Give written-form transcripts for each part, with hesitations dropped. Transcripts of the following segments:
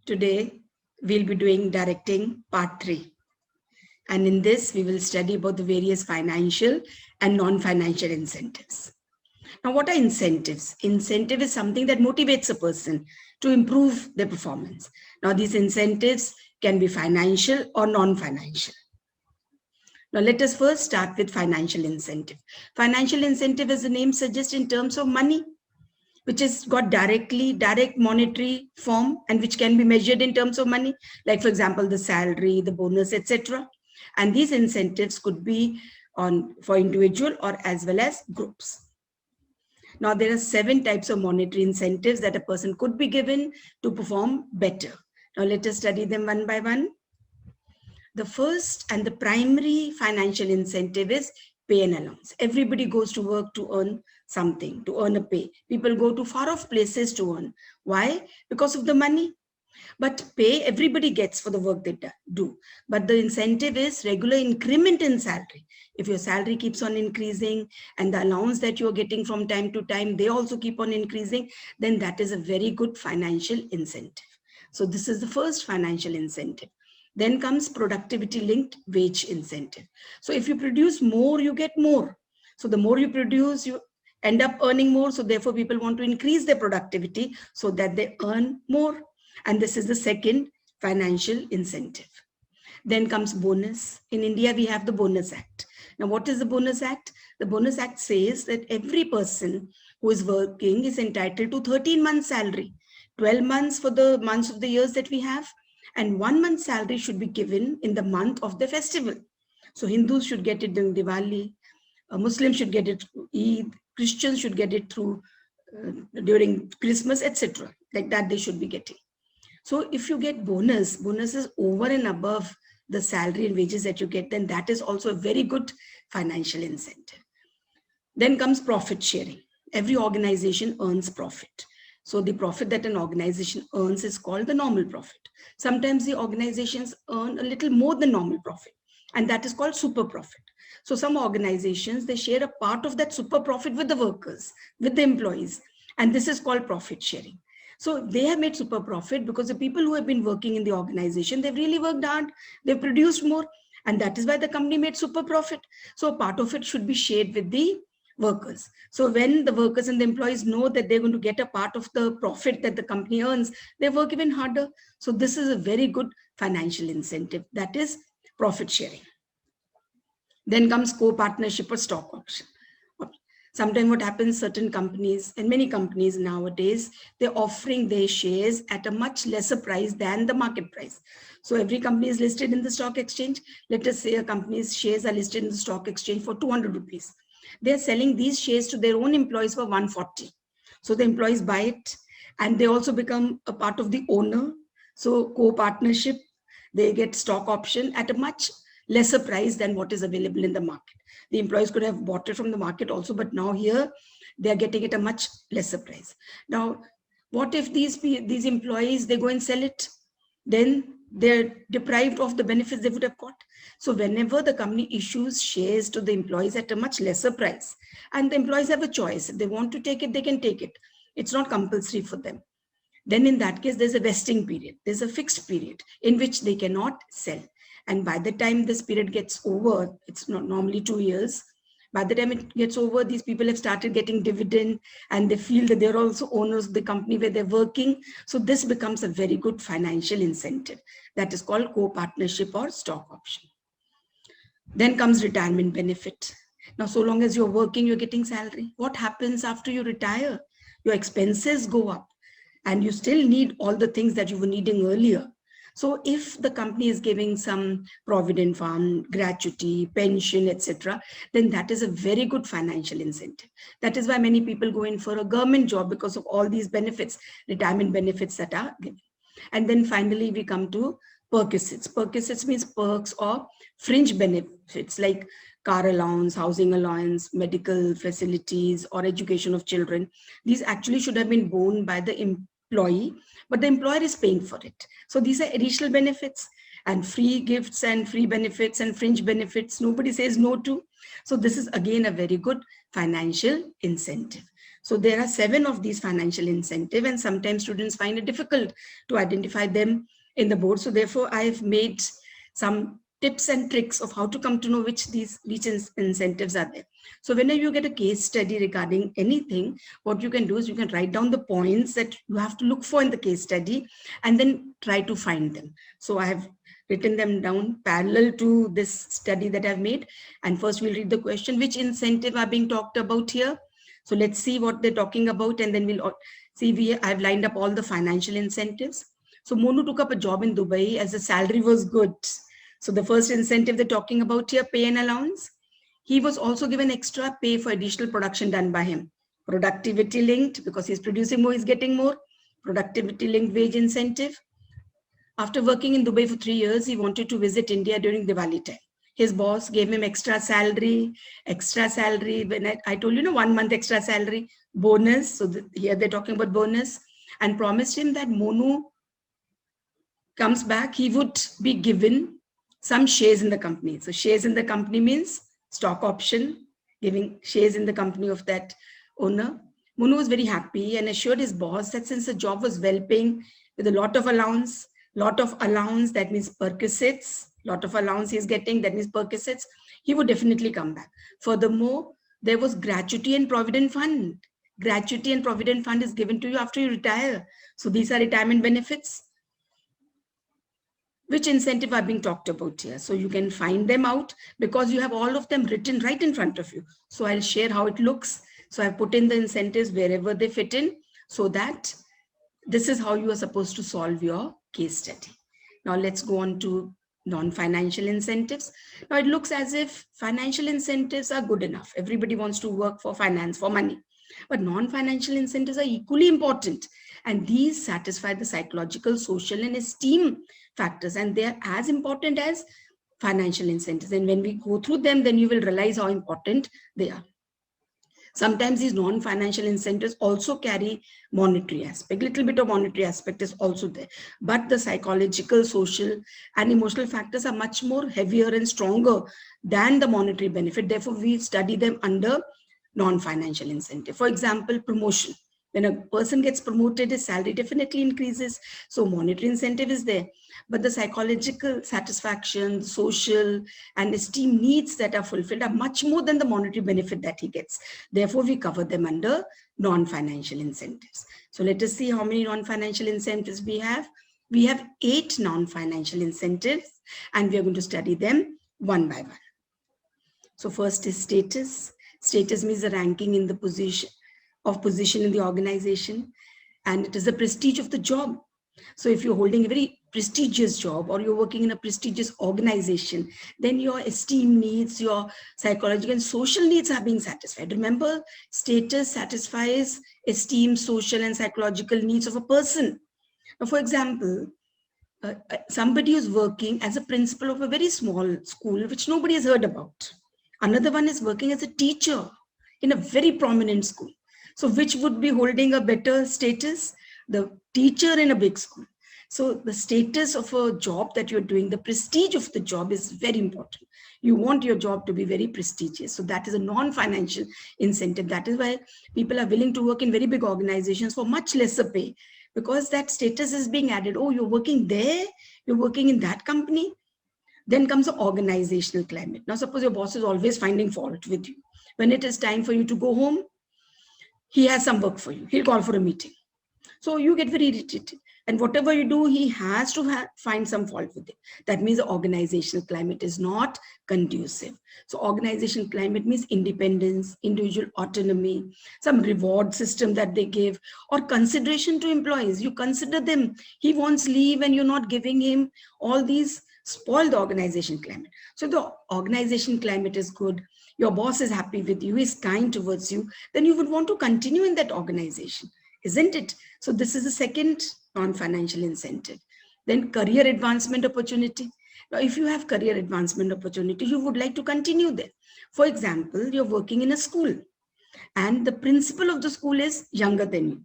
Today, we'll be doing directing part 3. And in this, we will study about the various financial and non-financial incentives. Now, what are incentives? Incentive is something that motivates a person to improve their performance. Now, these incentives can be financial or non-financial. Now, let us first start with financial incentive. Financial incentive, as the name suggests, in terms of money, which is got direct monetary form and which can be measured in terms of money, like for example, the salary, the bonus, etc. And these incentives could be for individual or as well as groups. Now, there are 7 types of monetary incentives that a person could be given to perform better. Now, let us study them one by one. The first and the primary financial incentive is pay and allowance. Everybody goes to work to earn something, to earn a pay. People go to far off places to earn. Why? Because of the money. But pay everybody gets for the work they do. But the incentive is regular increment in salary. If your salary keeps on increasing and the allowance that you're getting from time to time, they also keep on increasing, then that is a very good financial incentive. So this is the first financial incentive. Then comes productivity linked wage incentive. So if you produce more, you get more. So the more you produce, you end up earning more. So therefore, people want to increase their productivity so that they earn more. And this is the second financial incentive. Then comes bonus. In India, we have the Bonus Act. Now, what is the Bonus Act? The Bonus Act says that every person who is working is entitled to 13 months salary, 12 months for the months of the years that we have, and 1 month's salary should be given in the month of the festival. So Hindus should get it during Diwali, Muslims should get it through Eid, Christians should get it through during Christmas, etc. Like that they should be getting. So if you get bonus is over and above the salary and wages that you get, then that is also a very good financial incentive. Then comes profit sharing. Every organization earns profit. So the profit that an organization earns is called the normal profit. Sometimes the organizations earn a little more than normal profit, and that is called super profit. So some organizations, they share a part of that super profit with the workers, with the employees, and this is called profit sharing. So they have made super profit because the people who have been working in the organization, they've really worked hard, they've produced more, and that is why the company made super profit. So part of it should be shared with the workers. So when the workers and the employees know that they're going to get a part of the profit that the company earns, they work even harder. So this is a very good financial incentive, that is profit sharing. Then comes co-partnership or stock option. Sometimes what happens, certain companies and many companies nowadays, they're offering their shares at a much lesser price than the market price. So every company is listed in the stock exchange. Let us say a company's shares are listed in the stock exchange for 200 rupees. They're selling these shares to their own employees for 140. So the employees buy it and they also become a part of the owner. So co-partnership, they get stock option at a much lesser price than what is available in the market. The employees could have bought it from the market also, but now here they're getting it a much lesser price. Now, what if these employees, they go and sell it? Then they're deprived of the benefits they would have got. So whenever the company issues shares to the employees at a much lesser price, and the employees have a choice, if they want to take it, they can take it. It's not compulsory for them. Then in that case, there's a vesting period. There's a fixed period in which they cannot sell. And by the time this period gets over, it's not normally 2 years. By the time it gets over, these people have started getting dividend and they feel that they're also owners of the company where they're working. So this becomes a very good financial incentive. That is called co-partnership or stock option. Then comes retirement benefit. Now, so long as you're working, you're getting salary. What happens after you retire? Your expenses go up and you still need all the things that you were needing earlier. So if the company is giving some provident fund, gratuity, pension, etc., then that is a very good financial incentive. That is why many people go in for a government job because of all these benefits, retirement benefits that are given. And then finally, we come to perquisites. Perquisites means perks or fringe benefits like car allowance, housing allowance, medical facilities, or education of children. These actually should have been borne by the employee, but the employer is paying for it. So these are additional benefits. And free gifts and free benefits and fringe benefits, nobody says no to. So this is again a very good financial incentive. So there are 7 of these financial incentive, and sometimes students find it difficult to identify them in the board. So therefore, I've made some tips and tricks of how to come to know which incentives are there. So whenever you get a case study regarding anything, what you can do is you can write down the points that you have to look for in the case study and then try to find them. So I have written them down parallel to this study that I've made. And first we'll read the question, which incentive are being talked about here? So let's see what they're talking about, and then we'll see, I've lined up all the financial incentives. So Monu took up a job in Dubai as the salary was good. So the first incentive they're talking about here, pay and allowance. He was also given extra pay for additional production done by him. Productivity linked, because he's producing more, he's getting more. Productivity linked wage incentive. After working in Dubai for 3 years, he wanted to visit India during Diwali time. His boss gave him extra salary. When I told you, 1 month extra salary, bonus. So here they're talking about bonus, and promised him that Monu comes back, he would be given some shares in the company. So shares in the company means stock option, giving shares in the company of that owner. Monu was very happy and assured his boss that since the job was well paying with a lot of allowance, that means perquisites, lot of allowance he's getting, that means perquisites, he would definitely come back. Furthermore, there was gratuity and provident fund. Gratuity and provident fund is given to you after you retire. So these are retirement benefits. Which incentive are being talked about here? So you can find them out because you have all of them written right in front of you. So I'll share how it looks. So I've put in the incentives wherever they fit in, so that this is how you are supposed to solve your case study. Now let's go on to non-financial incentives. Now it looks as if financial incentives are good enough. Everybody wants to work for finance, for money. But non-financial incentives are equally important. And these satisfy the psychological, social, and esteem factors. And they are as important as financial incentives. And when we go through them, then you will realize how important they are. Sometimes these non-financial incentives also carry monetary aspect. Little bit of monetary aspect is also there. But the psychological, social, and emotional factors are much more heavier and stronger than the monetary benefit. Therefore, we study them under non-financial incentive. For example, promotion. When a person gets promoted, his salary definitely increases. So monetary incentive is there. But the psychological satisfaction, social, and esteem needs that are fulfilled are much more than the monetary benefit that he gets. Therefore, we cover them under non-financial incentives. So let us see how many non-financial incentives we have. We have 8 non-financial incentives, and we are going to study them one by one. So first is status. Status means the ranking in the position in the organization, and it is the prestige of the job. So if you're holding a very prestigious job or you're working in a prestigious organization, then your esteem needs, your psychological and social needs are being satisfied. Remember, status satisfies esteem, social, and psychological needs of a person. Now, for example, somebody who's working as a principal of a very small school, which nobody has heard about. Another one is working as a teacher in a very prominent school. So which would be holding a better status? The teacher in a big school. So the status of a job that you're doing, the prestige of the job is very important. You want your job to be very prestigious. So that is a non-financial incentive. That is why people are willing to work in very big organizations for much lesser pay, because that status is being added. Oh, you're working there, you're working in that company. Then comes the organizational climate. Now, suppose your boss is always finding fault with you. When it is time for you to go home, he has some work for you. He'll call for a meeting. So you get very irritated. And whatever you do, he has to find some fault with it. That means the organizational climate is not conducive. So organizational climate means independence, individual autonomy, some reward system that they give, or consideration to employees. You consider them. He wants leave and you're not giving him. All these spoil the organization climate. So the organization climate is good. Your boss is happy with you, is kind towards you, then you would want to continue in that organization, isn't it? So this is the second non-financial incentive. Then career advancement opportunity. Now, if you have career advancement opportunity, you would like to continue there. For example, you're working in a school and the principal of the school is younger than you.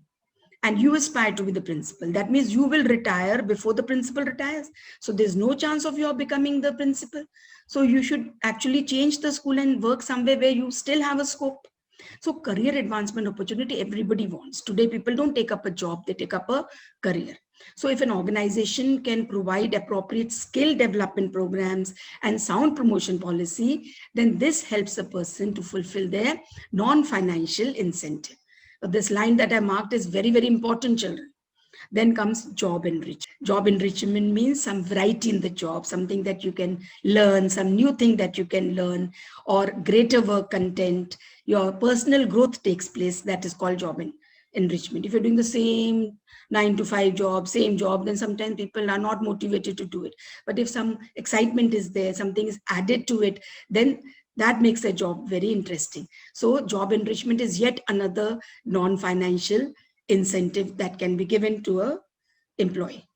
and you aspire to be the principal. That means you will retire before the principal retires. So there's no chance of your becoming the principal. So you should actually change the school and work somewhere where you still have a scope. So career advancement opportunity, everybody wants. Today, people don't take up a job, they take up a career. So if an organization can provide appropriate skill development programs and sound promotion policy, then this helps a person to fulfill their non-financial incentive. This line that I marked is very, very important, children. Then comes job enrichment. Job enrichment means some variety in the job, something that you can learn, some new thing that you can learn, or greater work content. Your personal growth takes place. That is called job enrichment. If you're doing the same 9 to 5 job, same job, then sometimes people are not motivated to do it. But if some excitement is there, something is added to it, then that makes a job very interesting. So job enrichment is yet another non-financial incentive that can be given to a employee.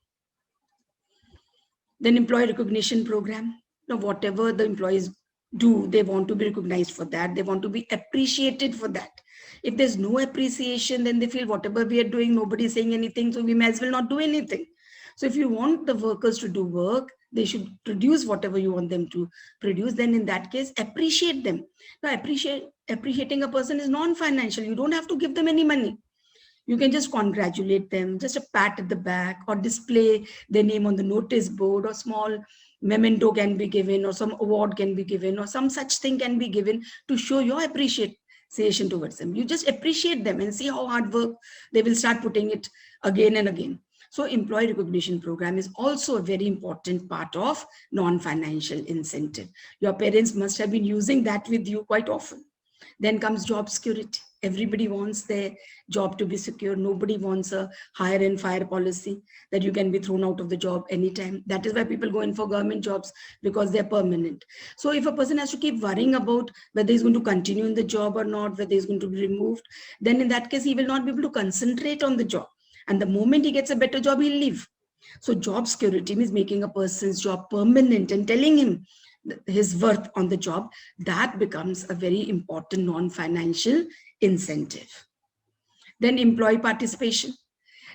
Then employee recognition program. Now, whatever the employees do, they want to be recognized for that. They want to be appreciated for that. If there's no appreciation, then they feel whatever we are doing, nobody is saying anything, so we may as well not do anything. So if you want the workers to do work, they should produce whatever you want them to produce. Then in that case, appreciate them. Now, appreciating a person is non-financial. You don't have to give them any money. You can just congratulate them, just a pat at the back, or display their name on the notice board, or small memento can be given, or some award can be given, or some such thing can be given to show your appreciation towards them. You just appreciate them and see how hard work they will start putting it again and again. So employee recognition program is also a very important part of non-financial incentive. Your parents must have been using that with you quite often. Then comes job security. Everybody wants their job to be secure. Nobody wants a hire and fire policy that you can be thrown out of the job anytime. That is why people go in for government jobs, because they're permanent. So if a person has to keep worrying about whether he's going to continue in the job or not, whether he's going to be removed, then in that case, he will not be able to concentrate on the job. And the moment he gets a better job, he'll leave. So job security means making a person's job permanent and telling him his worth on the job. That becomes a very important non-financial incentive. Then employee participation.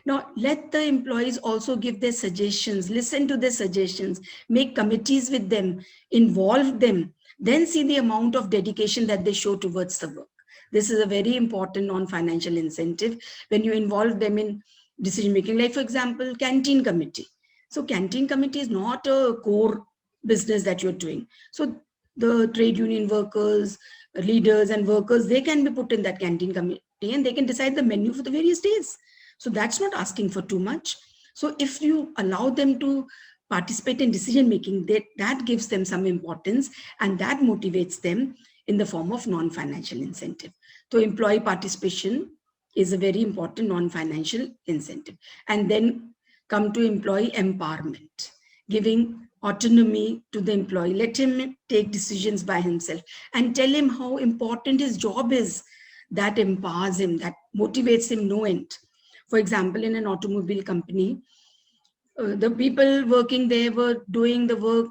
Now, let the employees also give their suggestions, listen to their suggestions, make committees with them, involve them, then see the amount of dedication that they show towards the work. This is a very important non-financial incentive when you involve them in decision making. Like, for example, canteen committee. So canteen committee is not a core business that you're doing. So the trade union workers, leaders and workers, they can be put in that canteen committee and they can decide the menu for the various days. So that's not asking for too much. So if you allow them to participate in decision making, that gives them some importance, and that motivates them in the form of non-financial incentive. So employee participation is a very important non-financial incentive. And then come to employee empowerment, giving autonomy to the employee. Let him take decisions by himself and tell him how important his job is. That empowers him, that motivates him no end. For example, in an automobile company, the people working there were doing the work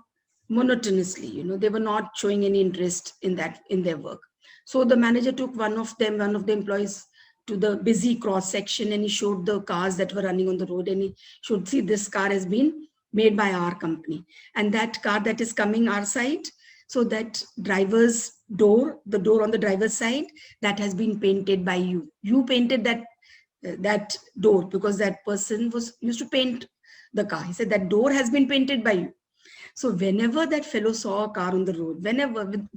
monotonously. They were not showing any interest in their work. So the manager took one of the employees to the busy cross section, and he showed the cars that were running on the road, and he showed, see, this car has been made by our company, and that car that is coming our side, so that driver's door, the door on the driver's side, that has been painted by you. You painted that door because that person used to paint the car. He said that door has been painted by you. So whenever that fellow saw a car on the road,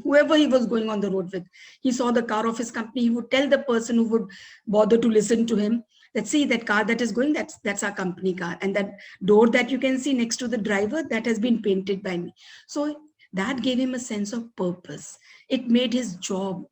whoever he was going on the road with, he saw the car of his company, he would tell the person who would bother to listen to him that, see, that car that is going, that's our company car. And that door that you can see next to the driver, that has been painted by me. So that gave him a sense of purpose. It made his job,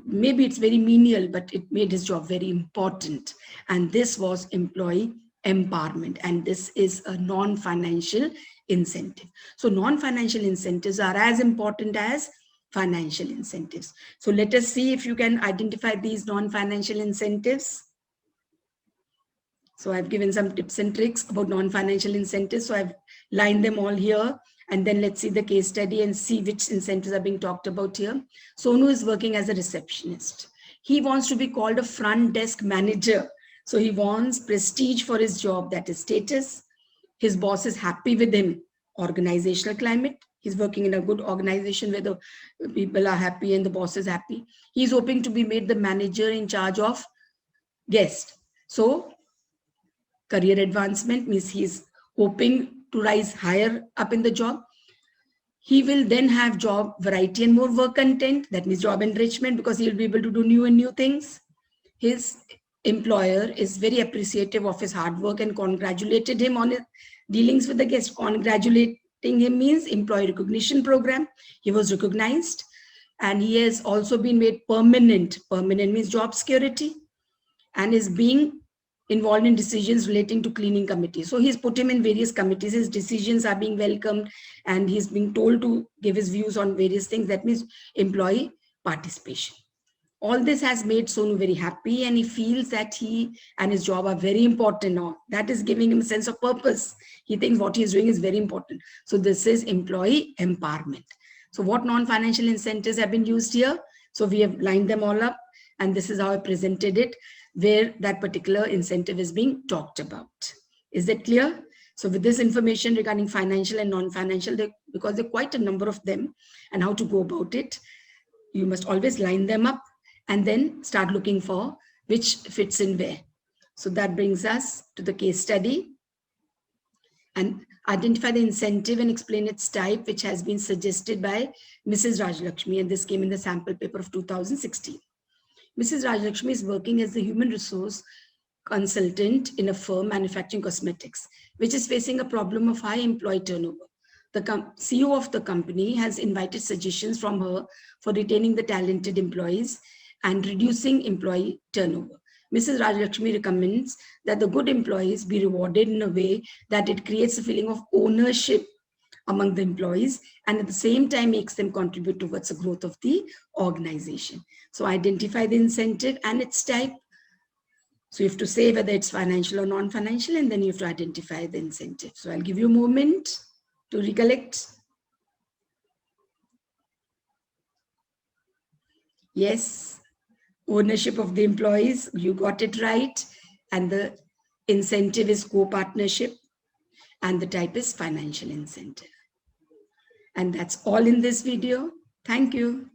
maybe it's very menial, but it made his job very important. And this was employee empowerment. And this is a non-financial incentive. So non-financial incentives are as important as financial incentives. So let us see if you can identify these non-financial incentives. So I've given some tips and tricks about non-financial incentives. So I've lined them all here. And then let's see the case study and see which incentives are being talked about here. Sonu is working as a receptionist. He wants to be called a front desk manager. So he wants prestige for his job, that is status. His boss is happy with him, organizational climate. He's working in a good organization where the people are happy and the boss is happy. He's hoping to be made the manager in charge of guest. So career advancement means he's hoping to rise higher up in the job. He will then have job variety and more work content. That means job enrichment, because he'll be able to do new and new things. His employer is very appreciative of his hard work and congratulated him on his dealings with the guest. Congratulating him means employee recognition program. He was recognized and he has also been made permanent. Permanent means job security, and is being involved in decisions relating to cleaning committee. So he's put him in various committees. His decisions are being welcomed and he's being told to give his views on various things. That means employee participation. All this has made Sonu very happy and he feels that he and his job are very important now. That is giving him a sense of purpose. He thinks what he's doing is very important. So this is employee empowerment. So what non-financial incentives have been used here? So we have lined them all up and this is how I presented it, where that particular incentive is being talked about. Is that clear? So with this information regarding financial and non-financial, because there are quite a number of them and how to go about it, you must always line them up and then start looking for which fits in where. So that brings us to the case study. And identify the incentive and explain its type, which has been suggested by Mrs. Rajalakshmi, and this came in the sample paper of 2016. Mrs. Rajalakshmi is working as the human resource consultant in a firm manufacturing cosmetics, which is facing a problem of high employee turnover. The CEO of the company has invited suggestions from her for retaining the talented employees and reducing employee turnover. Mrs. Rajalakshmi recommends that the good employees be rewarded in a way that it creates a feeling of ownership among the employees and at the same time makes them contribute towards the growth of the organization. So identify the incentive and its type. So you have to say whether it's financial or non-financial, and then you have to identify the incentive. So I'll give you a moment to recollect. Yes, ownership of the employees, you got it right. And the incentive is co-partnership and the type is financial incentive. And that's all in this video. Thank you.